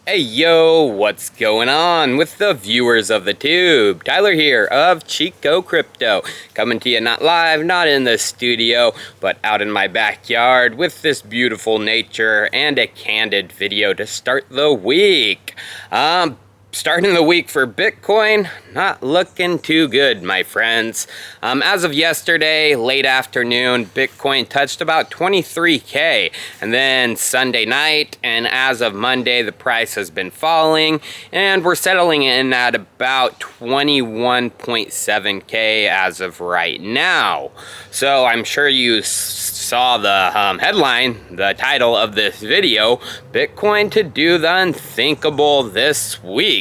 Hey yo, what's going on with the viewers of the tube? Tyler here of Chico Crypto, coming to you not live, not in the studio, but out in my backyard with this beautiful nature and a candid video to start the week. Starting the week for Bitcoin, not looking too good, my friends. As of yesterday, late afternoon, Bitcoin touched about 23K. And then Sunday night, and as of Monday, the price has been falling. And we're settling in at about 21.7K as of right now. So I'm sure you saw the headline, the title of this video, Bitcoin to do the unthinkable this week.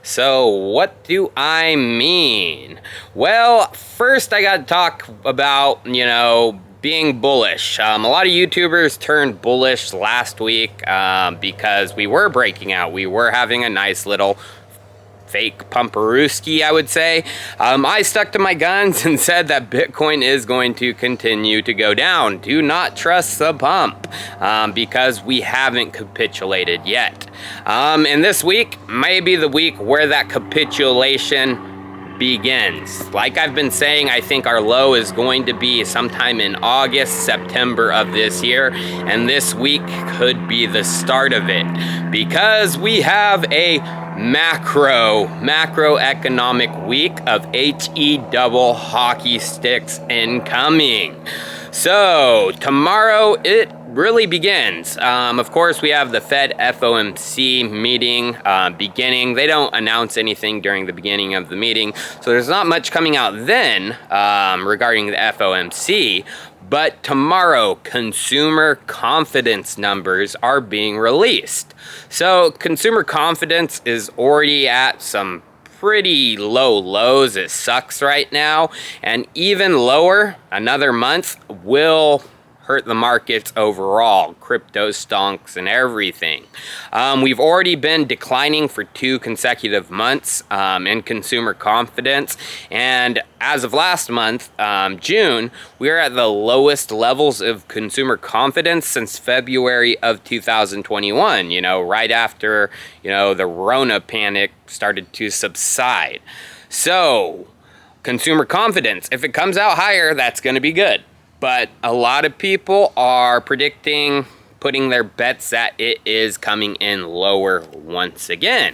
So what do I mean? Well, first I got to talk about, being bullish. A lot of YouTubers turned bullish last week because we were breaking out. We were having a nice little fake pumperooski, I would say. I stuck to my guns and said that Bitcoin is going to continue to go down. Do not trust the pump because we haven't capitulated yet. And this week may be the week where that capitulation begins. Like I've been saying, I think our low is going to be sometime in August, September of this year, and this week could be the start of it because we have a macroeconomic week of HE double hockey sticks incoming. So tomorrow it really begins. Of course, we have the Fed FOMC meeting beginning. They don't announce anything during the beginning of the meeting, so there's not much coming out then regarding the FOMC. But tomorrow, consumer confidence numbers are being released. So consumer confidence is already at some pretty low lows. It sucks right now. And even lower, another month, will hurt the markets overall, crypto stonks and everything. We've already been declining for 2 consecutive months in consumer confidence, and as of last month, June, we are at the lowest levels of consumer confidence since February of 2021, right after, the Rona panic started to subside. So, consumer confidence, if it comes out higher, that's going to be good. But a lot of people are predicting, putting their bets that it is coming in lower once again.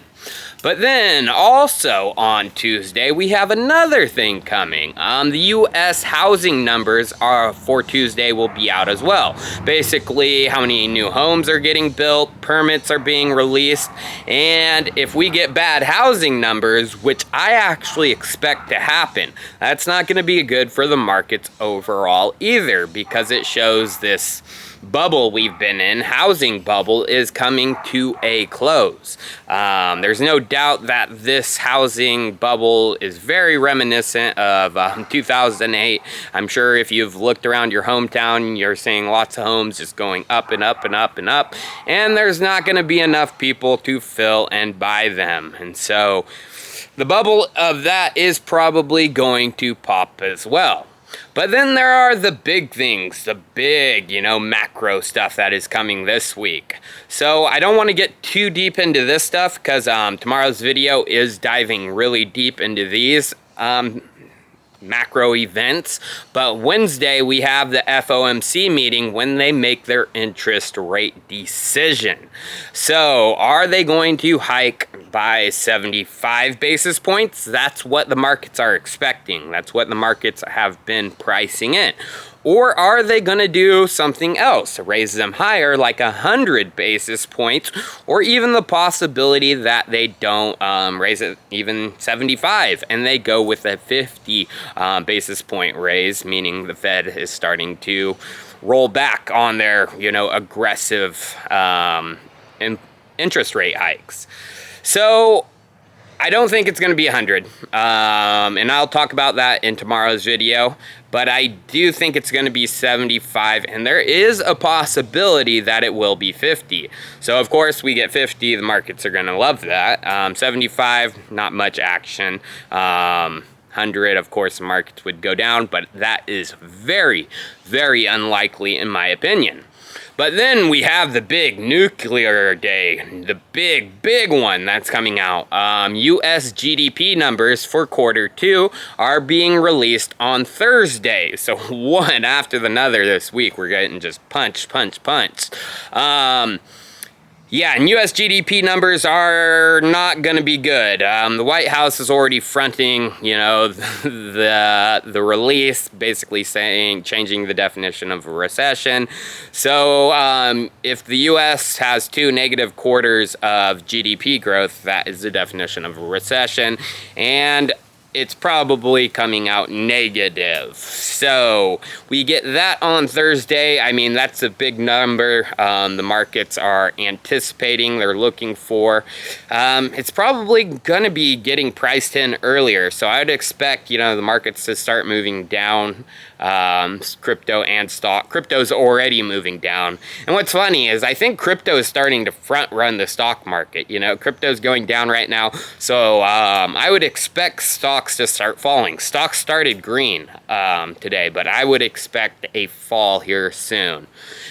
But then also on Tuesday, we have another thing coming. The U.S. housing numbers for Tuesday will be out as well. Basically, how many new homes are getting built, permits are being released, and if we get bad housing numbers, which I actually expect to happen, that's not going to be good for the markets overall either, because it shows this bubble we've been in, housing bubble, is coming to a close. There's no doubt that this housing bubble is very reminiscent of 2008. I'm sure if you've looked around your hometown, you're seeing lots of homes just going up and up and up and up, and there's not going to be enough people to fill and buy them. And so the bubble of that is probably going to pop as well. But then there are the big things, the big, macro stuff that is coming this week. So I don't want to get too deep into this stuff because tomorrow's video is diving really deep into these macro events. But Wednesday we have the FOMC meeting when they make their interest rate decision. So are they going to hike by 75 basis points? That's what the markets are expecting. That's what the markets have been pricing in. Or are they going to do something else, raise them higher like 100 basis points, or even the possibility that they don't raise it even 75 and they go with a 50 basis point raise, meaning the Fed is starting to roll back on their, aggressive interest rate hikes. So I don't think it's going to be 100, and I'll talk about that in tomorrow's video, but I do think it's going to be 75, and there is a possibility that it will be 50. So, of course, we get 50, the markets are going to love that. 75, not much action. 100, of course, the markets would go down, but that is very, very unlikely in my opinion. But then we have the big nuclear day, the big one that's coming out. US GDP numbers for quarter 2 are being released on Thursday. So one after another this week, we're getting just punched. Yeah, and U.S. GDP numbers are not going to be good. The White House is already fronting, you know, the release, basically changing the definition of a recession. So if the U.S. has 2 negative quarters of GDP growth, that is the definition of a recession. And it's probably coming out negative. So we get that on Thursday. I mean, that's a big number the markets are anticipating, they're looking for. It's probably gonna be getting priced in earlier. So I would expect, you know, the markets to start moving down. Crypto and stock. Crypto's already moving down. And what's funny is I think crypto is starting to front run the stock market. You know, crypto's going down right now. So I would expect stocks to start falling. Stocks started green today, but I would expect a fall here soon.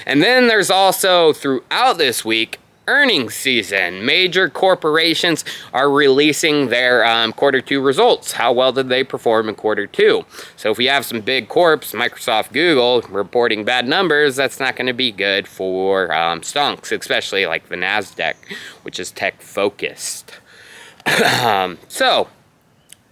And then there's also throughout this week, earnings season. Major corporations are releasing their quarter 2 results. How well did they perform in quarter 2? So if we have some big corps, Microsoft, Google, reporting bad numbers, that's not going to be good for stocks, especially like the Nasdaq, which is tech focused. So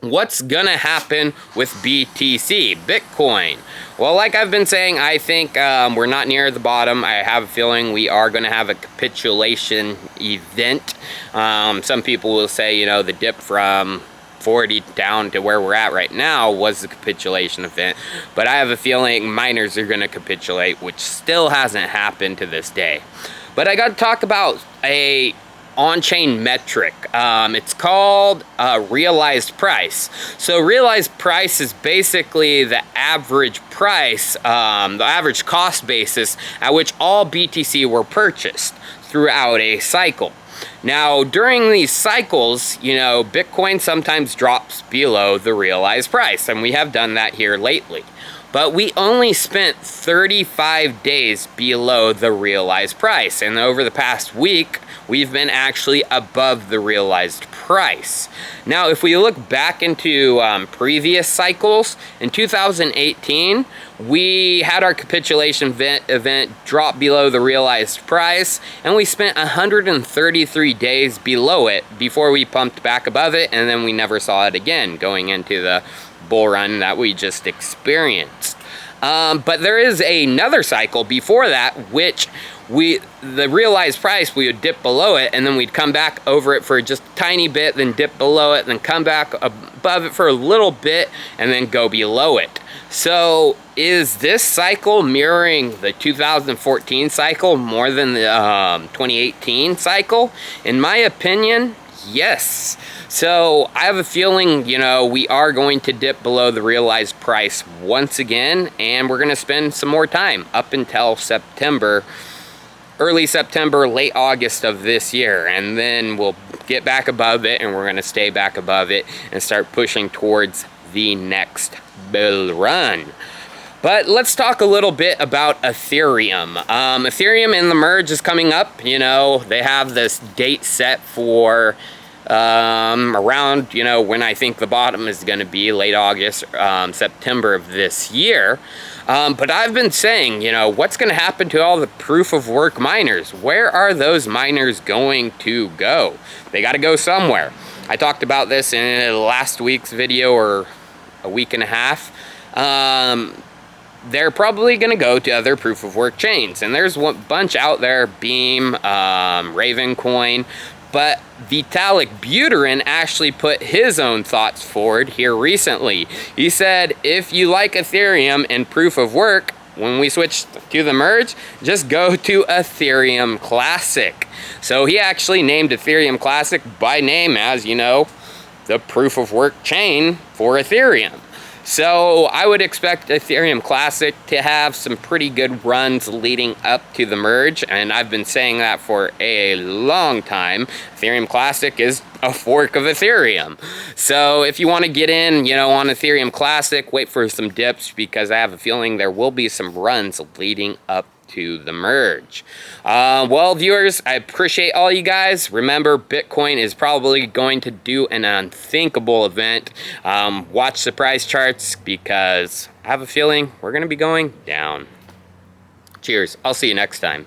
what's gonna happen with BTC, Bitcoin? Well, like I've been saying, I think we're not near the bottom. I have a feeling we are gonna have a capitulation event. Some people will say, you know, the dip from 40 down to where we're at right now was the capitulation event. But I have a feeling miners are gonna capitulate, which still hasn't happened to this day. But I gotta talk about a on-chain metric. It's called realized price. So realized price is basically the average price, the average cost basis at which all BTC were purchased throughout a cycle. Now, during these cycles, you know, Bitcoin sometimes drops below the realized price, and we have done that here lately. But we only spent 35 days below the realized price, and over the past week, we've been actually above the realized price. Now, if we look back into previous cycles, in 2018, we had our capitulation event drop below the realized price, and we spent 133 days below it before we pumped back above it, and then we never saw it again going into the bull run that we just experienced. But there is another cycle before that, which the realized price, we would dip below it, and then we'd come back over it for just a tiny bit, then dip below it, then come back above it for a little bit, and then go below it. So is this cycle mirroring the 2014 cycle more than the 2018 cycle? In my opinion, yes. So I have a feeling, you know, we are going to dip below the realized price once again, and we're going to spend some more time up until September, early September, late August of this year, and then we'll get back above it, and we're going to stay back above it and start pushing towards the next bull run. But let's talk a little bit about Ethereum. Ethereum in the merge is coming up. You know, they have this date set for around, you know, when I think the bottom is going to be, late August, September of this year. But I've been saying, you know, what's going to happen to all the proof of work miners? Where are those miners going to go? They got to go somewhere. I talked about this in last week's video, or a week and a half. They're probably going to go to other proof of work chains. And there's a bunch out there, Beam, Ravencoin. But Vitalik Buterin actually put his own thoughts forward here recently. He said, if you like Ethereum and proof of work, when we switch to the merge, just go to Ethereum Classic. So he actually named Ethereum Classic by name as, you know, the proof of work chain for Ethereum. So I would expect Ethereum Classic to have some pretty good runs leading up to the merge, and I've been saying that for a long time. Ethereum Classic is a fork of Ethereum. So if you want to get in, you know, on Ethereum Classic, wait for some dips, because I have a feeling there will be some runs leading up to the merge. Well, viewers, I appreciate all you guys. Remember, Bitcoin is probably going to do an unthinkable event. Watch the price charts because I have a feeling we're going to be going down. Cheers. I'll see you next time.